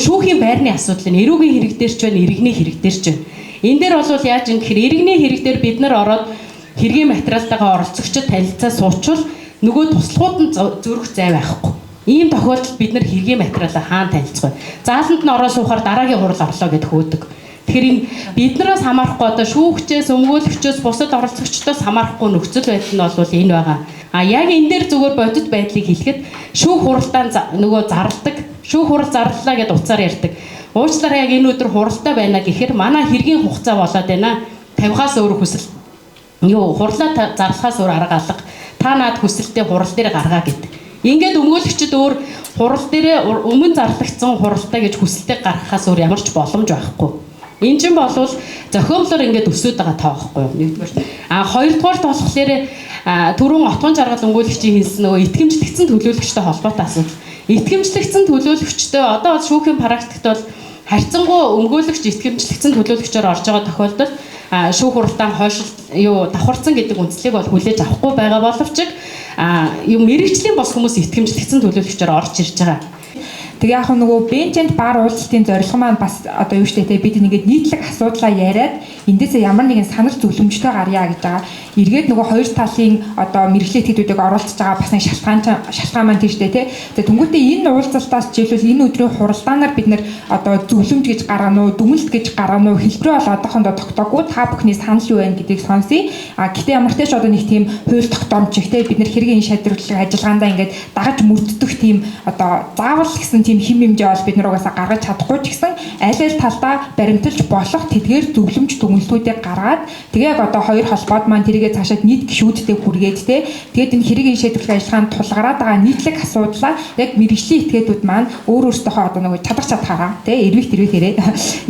шүүхийн байрны асуудал нь эрүүгийн хэрэг дээр ч байна, иргэний хэрэг дээр ч байна. Энэ дээр бол яаж юм гэхээр иргэний хэрэг дээр бид нар ороод хэргийн материалтайгаа оролцогчид танилцаа суучвал нөгөө туслахууд нь зөрөх зай байхгүй. Ийм тохиолдолд бид нар хэргийн материалаа хаана танилцах вэ? Зааланд нь ороо суухаар дараагийн хурал орлоо гэдэг хөөдөг. Тэгэхээр энэ биднээс хамаарахгүй одоо шүүгчээс, өмгөөлөгчөөс, бусад оролцогчдоос хамаарахгүй нөхцөл байдал нь бол энэ байгаа. Яг энэ дээр зүгээр бодит байдлыг хэлэхэд шүүх хуралдаан нөгөө зарладаг, шүүх хурал зарлалаа гэдээ уцаар ярьдаг. Уучлаарай яг энэ өдөр хуралдаа байна гэхээр манай хэргийн хугацаа болоод байна. 50-аас өөр хүсэл. Хурлаа зарлахаас өөр арга алга. Та наад хүсэлтээ хурал дээр гаргаа гэдэг. Ингээд өмгөөлөгчд өөр хурал дээрээ өмнө зарлагдсан хуралтай гэж хүсэлтээ гаргахаас өөр ямар ч боломж байхгүй. Энэ чинь болвол зохиомлоор ингээд өсөд байгаа тоо байхгүй юу? Нэгдүгээр. Хоёрдугаарт болохоор түрүүн отгон жаргал өмгөөлөгчийн хэлсэн нөгөө итгэмжлэгдсэн төлөөлөгчтэй холбоотой асуудал. Итгэмжлэгдсэн төлөөлөгчтэй одоо шүүхийн практикт бол харьцангуй өмгөөлөгч итгэмжлэгдсэн төлөөлөгчөөр орж байгаа тохиолдолд шүүх хуралдаан давхарцсан гэдэг үндслийг бол хүлээж авахгүй байгаа боловч мэрэгжлийн бос хүмүүс итгэмжлэгдсэн төлөөлөгчөөр орж ирж байгаа. Тэгээ яг нөгөө бенчэнд бар уулзалтын зорилго маань бас одоо юу штэ те бид нэгээд нийтлэг асуудлаа яриад эндээсээ ямар нэгэн санал зөвлөмжтэй гарьяа гэж байгаа. Эргээд нөгөө хоёр талын одоо мэрэгжлийн этгээдүүдийг оруулж байгаа бас нэг шалтгаан маань тийм штэ те. Тэгээ түнгүүтээ энэ уулзалтаас жишээлбэл энэ өдрийн хуралдаанаар бид нэр одоо зөвлөмж гэж гаргана уу, дүгнэлт гэж гаргана уу хэлбэрээ бол одоохондоо тогтоогүй та бүхний санал юу байна гэдгийг сонсъё. Гэтээ ямар ч тач одоо нэг тийм хууль тогтоомжиг те бид нэр хэргийн шийдвэрлэх ажиллагаандаа ингээд дагаж мөрддөх тийм одоо заавал гэсэн тийм хим хэмжээ бол бид нар угаасаа гаргаж чадахгүй ч гэсэн аль аль талдаа баримталж болох тэдгээр зөвлөмж дүгнэлтүүдийг гаргаад тэгээ яг одоо хоёр холбоод маань тэрийгээ цаашаад нийт гишүүдтэй хүргээд те тэгээд энэ хэргийн шийдвэрлэх ажиллагаанд тулгараад байгаа нийтлэг асуудлаа яг мэрэгжлийн этгээдүүд маань өөрөөсөө одоо нэг чадахаараа те эрвэхээрээ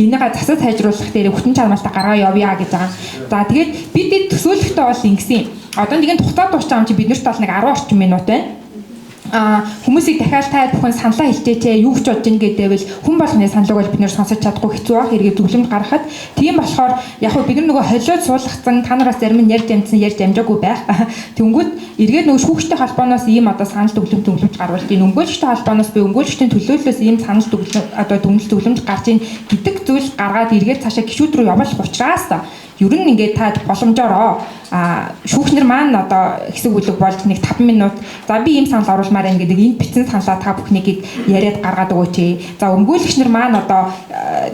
энийгээ засаж сайжруулах дээр хүчин чармайлтаа гаргаа явъя гэж байгаа. За тэгээд бид төсөөлөхдөө бол ингэсэн. Одоо нэгэн тухтаад дуусч байгаа юм чи биднэрт бол нэг 10 орчим минут байна. Хүмүүсийг дахиад та бүхэн саналаа хэлчихээ юу гэж бодож ин гэдээвэл хүн болгоны саналыг бол бид нэр сонсож чадахгүй хэцүү байх хэрэгээ зөвлөмж гаргахад тийм болохоор яг хөө бид нар нөгөө холиод суулгацсан та нараас зарим нь ярьж амжаагүй байх. Тэнгүүд эргээд нөгөө шүүгчтэй холбооноос ийм одоо санал зөвлөмж гарвал тийм өмгөөлөгчтэй холбооноос би өмгөөлөгчдийн төлөөллөөс ийм санал одоо зөвлөмж гарч ийн гэдэг зүйл гаргаад эргээд цаашаа гишүүд рүү явуулах учраас ер нь ингээд та боломжоор шүүгчнэр маань одоо хэсэг бүлэг болж нэг 5 минут за би ийм санал оруулмаар байна гэдэг энэ бичсэн саналаа та бүхнийг яриад гаргаад өгөөч. За өмгөөлөгчнэр маань одоо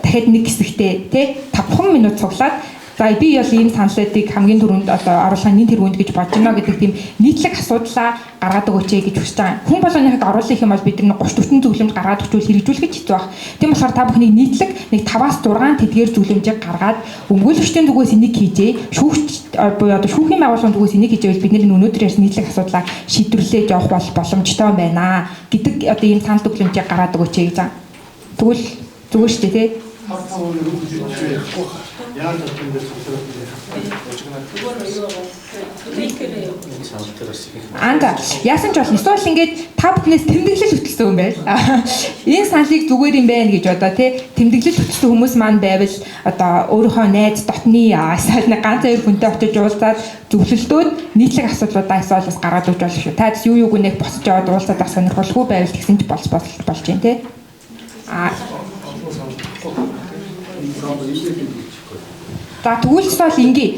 дахиад нэг хэсэгтээ тий 5 минут цуглаад За би бол ийм саналуудыг хамгийн түрүүнд одоо оруулахын нийт тэргуунд гэж бодож байна гэдэг тийм нийтлэг асуудлаа гаргаад өгөөч гэж хүсэж байгаа. Хүн болгоны оруулах юм бол бид нар 30-40 зөвлөмж гаргаад өгчүүл хэрэгжүүлэх гэж хэцүү баг. Тийм болохоор та бүхний нийтлэг нэг 5-6 тэдгээр зөвлөмжийг гаргаад өмгөөлөгчдийн зүгээс энийг хийжээ. Шүүгч буюу одоо шүүхийн байгууллагын зүгээс энийг хийжээвэл бид нар өнөөдөр ярьсан нийтлэг асуудлаа шийдвэрлэж явах боломжтой байна гэдэг одоо ийм санал зөвлөмжийг гаргаад өгөөч гэж байгаа. Тэгвэл зүгээр шүү дээ тий. Анда яасан ч болно. Эсвэл ингээд та бүхнээс тэмдэглэл хөтөлсөн юм байл. Энэ саналыг зүгээр юм байна гэж одоо тий тэмдэглэл хөтөлсөн хүмүүс маань байвал одоо өөрийнхөө найз дотны эсвэл нэг ганц хоёр хүнтэй очиж уулзаад зөвлөлтөөд нийтлэг асуудлуудаа эсвэл бас гаргаад өгч болох шүү. Та юу юуг нэг босч яваад уулзаад бас сонирхолгүй байвал тэгсэн ч болж байна тий. За тэгвэл бол ингээ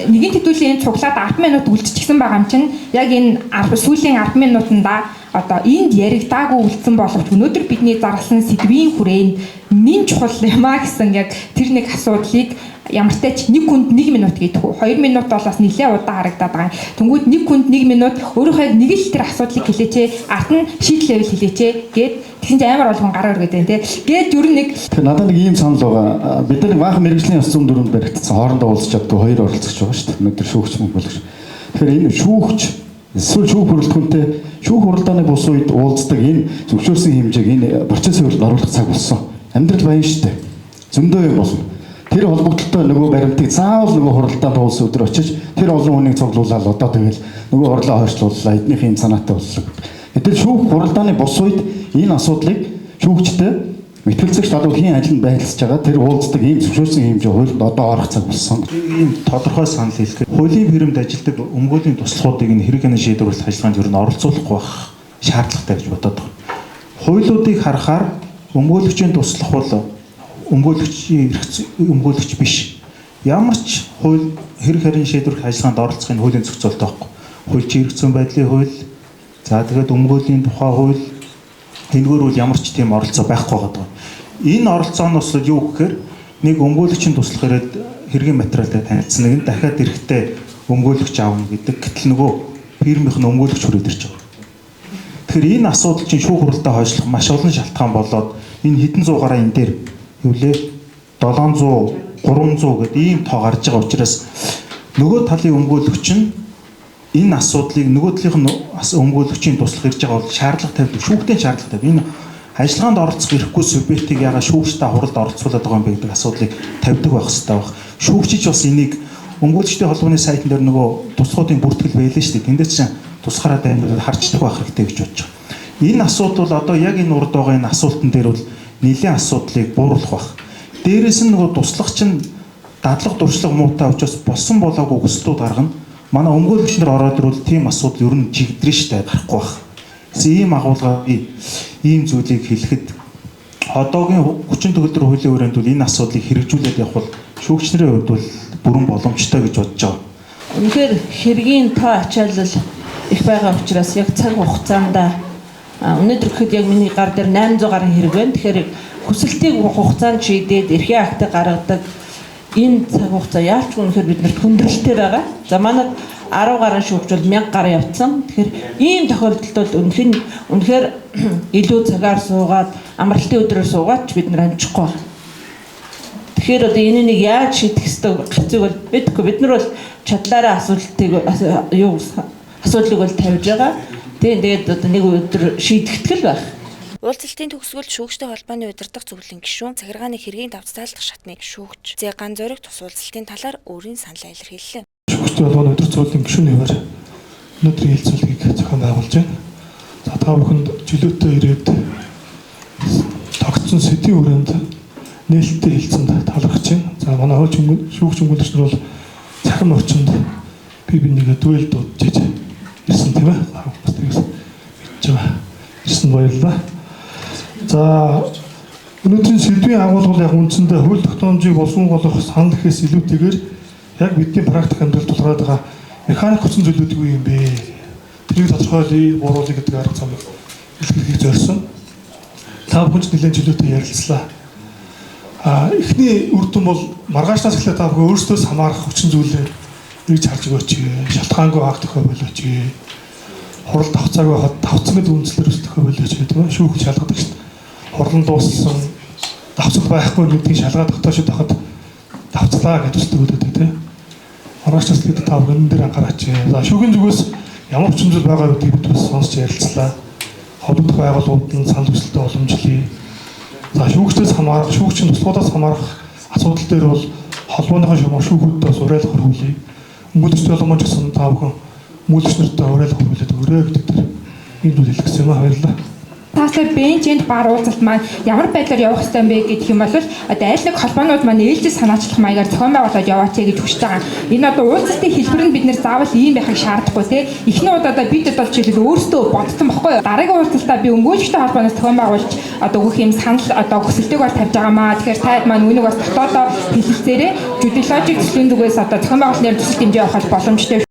нэгэн хэдүүлийн цуглаад 10 минут үлдчихсэн байгаа юм чинь яг энэ сүүлийн 10 минутанда одоо энд яригдаагүй үлдсэн боловч өнөөдөр бидний зарласан сэдвийн хүрээнд нэн чухал юмаа гэсэн яг тэр нэг асуудлыг ямартай ч 1 хүнд 1 минут гэдэг үү 2 минут бол бас нэлээд удаан харагдаад байгаа юм. Тэнгүүд 1 хүнд 1 минут өөрөөхөө яг нэг л тэр асуудлыг хэлээч ард нь шийдлэвэл хэлээч гэд тэгсэн чинь амар болгон гараа өргөд байна те. Гээд ер нь нэг надад нэг ийм санал байгаа. Бид нар баахан мэрэгжлийн ёс зүйн дүрмд баригдсан хоорондоо уулзч чаддаг хоёр оролцогч байгаа шүү дээ. Өнөөдөр шүүгч мөнгөлөгч. Тэгэхээр энэ шүүгч эсвэл шүүх бүрэлдэхүүнтэй шүүх хуралдааны бус үед уулздаг энэ зөвшөөрсөн хэмжээг энэ процессын хүрээнд оруулах цаг болсон. Амьдрал баян шүү дээ. Зөндөө юм болно. Тэр холбогдлолтой нөгөө баримтыг заавал нөгөө хуралдаанд уулзсан өдөр очиж тэр олон хүнийг цуглуулаад одоо тэгэл нөгөө хурлаа хойшлууллаа эднийх юм санаатай боллоо. Гэтэл шүүх хуралдааны бус үед энэ асуудлыг шүүгчтэй мэтгэлцэгч талуудын ажил нь байлцж байгаа тэр уулздаг ийм зөвшөөрсөн хэмжээ хуульд одоо орох цаг болсон. Ийм тодорхой санал хэлэхэд хуулийн баримт ажилдаг өмгөөлийн туслахуудыг энэ хэрэгэний шийдвэрлэх ажиллагаанд ер нь оролцуулахгүй байх шаардлагатай гэж бодоод байна. Хуулиудыг харахаар өмгөөлөгчийн туслах бол өмгөөлөгч биш. Ямар ч хууль хэрэг харийн шийдвэрлэх ажиллагаанд оролцохын хуулийн зохицуулалт байхгүй. Хуульчийн эрх зүйн байдлын хууль, за тэгээд өмгөөлийн тухай хууль энэгээр бол ямар ч тийм оролцоо байхгүй байгаа. Энэ оролцооноос юу гэхээр нэг өмгөөлөгчийн туслах ирээд хэргийн материалтай танилцсан нэг нь дахиад эрэхтэй өмгөөлөгч аавна гэдэг. Гэтэл нөгөө фирмийнх нь өмгөөлөгч хүрээд ирж байгаа. Тэгэхээр энэ асуудал чинь шүүх хуралдаа хойшлох маш олон шалтгаан болоод энэ хэдэн зуугаараа энэ дээр хэвлээ 700 300 гэдэг ийм тоо гарч байгаа учраас нөгөө талын өмгөөлөгч нь энэ асуудлыг нөгөө талынх нь өмгөөлөгчийн туслах ирж байгаа бол шаардлага тавьдаг, шүүхтийн шаардлага тавьдаг. Энэ ажиллагаанд оролцох эрхгүй субъектыг ягаад шүүгчтэй хуралд оролцуулаад байгаа юм бэ гэдэг асуудлыг тавьдаг байх хэрэгтэй байх. Шүүгчич бас энийг өмгөөлөгчдийн холбооны сайтн дээр нөгөө туслахуудын бүртгэл байлаа шүү дээ. Тэндээс чинь тусгаараа дамжуулаад харцдаг байх хэрэгтэй гэж бодож байгаа. Энэ асуудал бол одоо яг энэ урд байгаа энэ асуултан дээр бол нэлийн асуудлыг бууруулах байх. Дээрээс нь нөгөө туслагч нь дадлага дуршлаг муутай учраас болсон болоогүй өсөлтүүд гаргана. Манай өмгөөлөгч нар ороод ирвэл тийм асуудал ер нь жигдрэн штэ гарахгүй байх. Ийм агуулга ийм зүйлийг хэлэхэд одоогийн 30 төгөлдөр хуулийн хүрээнд бол энэ асуудлыг хэрэгжүүлээд явах бол шүүгчнэрийн хувьд бол бүрэн боломжтой гэж бодож байгаа. Үнэхээр хэргийн тоо ачаалал их байгаа учраас яг цаг хугацаанд өнөөдөр гэхэд яг миний гар дээр 800 гаруй хэрэг байна. Тэгэхээр хүсэлтийг хугацаанд шийдээд эрхийн актыг гаргадаг энэ цаг хугацаа яалч үнэхээр биднэрт хүндрэлтэй байгаа. За манайд 10 гаруй шүүгч бол 1000 гаруй явцсан. Тэгэхээр ийм тохиолдолд бол үнэхээр илүү цагаар суугаад амралтын өдрөөр суугаад бид нар амжихгүй. Тэгэхээр одоо энэ нэг яаж шийдэх ёстой гэцэг бол мэдэхгүй. Бид нар бол чадлаараа асуудлыг бол тавьж байгаа. Тэгээд одоо нэг өдөр шийдэгдэл байх. Уулзалтын төгсгөлд шүүгчтэй холбооны удирдах зөвлөлийн гишүүн захиргааны хэргийн давтцаалдах шатны шүүгч Зэган зориг тус уулзалтын талаар өөрийн саналаа илэрхийллээ. Шүүгчтэй холбооны удирдах зөвлөлийн гишүүнээр өнөөдрийн хэлцүүлгийг зохион байгуулж байна. За та бүхэнд чөлөөтэй ирээд тогтсон сэдвийн хүрээнд нээлттэй хэлцэнд талархаж байна. За манай шүүгч өмгөөлөгч нар бол цахим орчинд бие бинийгээ дуэл дуудаж ирсэн тийм ээ. Бас тэгээс мэдж байгаа. Ирсэн баярлалаа. За өнөөдрийн сэдвийн агуулгал яг үндсэндээ хууль тогтоомжийг болон болох санал гэхээс илүүтэйгээр яг бидний практик амьдралд тулгараад байгаа механик хүчин зүйлүүд юу юм бэ? Тэрийг тодорхойлъё, бууруулъя гэдэг арга замыг илэрхийлэх зорьсон. Та бүхэнд нэлээд чөлөөтэй ярилцлаа. Эхний үр дүн бол маргаашнаас эхлээд та бүхэн өөрсдөөс хамаарах хүчин зүйлээ эргэж харж өгөөч. Шалтгаангүй хаах төхөө болооч. Хурал давцааг байхад давцмал үндэслэр ус төхөө болооч гэдэг нь шүүх шалгадаг шүү дээ. Хурлан дууссан давцах байхгүй гэдгийг шалгаад тогтоож байхад давцлаа гэж үсдэг өгдөг тийм. Маргаашнаас эхлээд та бүхэн энэ дээр анхаараач. За шүүхийн зүгээс ямар хүчин зүйл байгаа гэдгийг бид бас сонсч ярилцлаа. Холбогдох байгууллагууд нь санал хүсэлтэд уламжлая. За шүүгчдээс хамаарах, шүүгчийн туслахуудаас хамаарах асуудал дээр бол холбооныхон шугам шүүгүүддээ бас уриалга хөрвүүлье. Өнгөлөгчд боломж гэсэн та бүхэн мүүлэгч нартай уриалга хөрвүүлээд өрөө гэдэг дээр энэ зүйл хэлэх гэсэн юм баярлалаа. Таасаа бенчэнд бар уулзалт маань ямар байдлаар явах ёстой юм бэ гэх юм бол одоо аль нэг холбоонууд маань ээлжид санаачлах маягаар зохион байгуулалт яваач гэж хүсэж байгаа. Энэ одоо уулзалтын хэлбэр нь бид нэр заавал ийм байхыг шаардахгүй тий. Эхний удаадаа бид бол жишээлбэл өөрсдөө бодсон байхгүй юу? Дараагийн уулзалтаа би өмгөөлөгчтэй холбооноос зохион байгуулж одоо өгөх юм санал одоо хүсэлтэйгээр тавьж байгаамаа. Тэгэхээр таад маань үүнийг бас дотоодоо хэлэлцээрээ жудиологийн төслийн зүгээс одоо зохион байгуулалтын төсөлд хэмжээ авах боломжтой.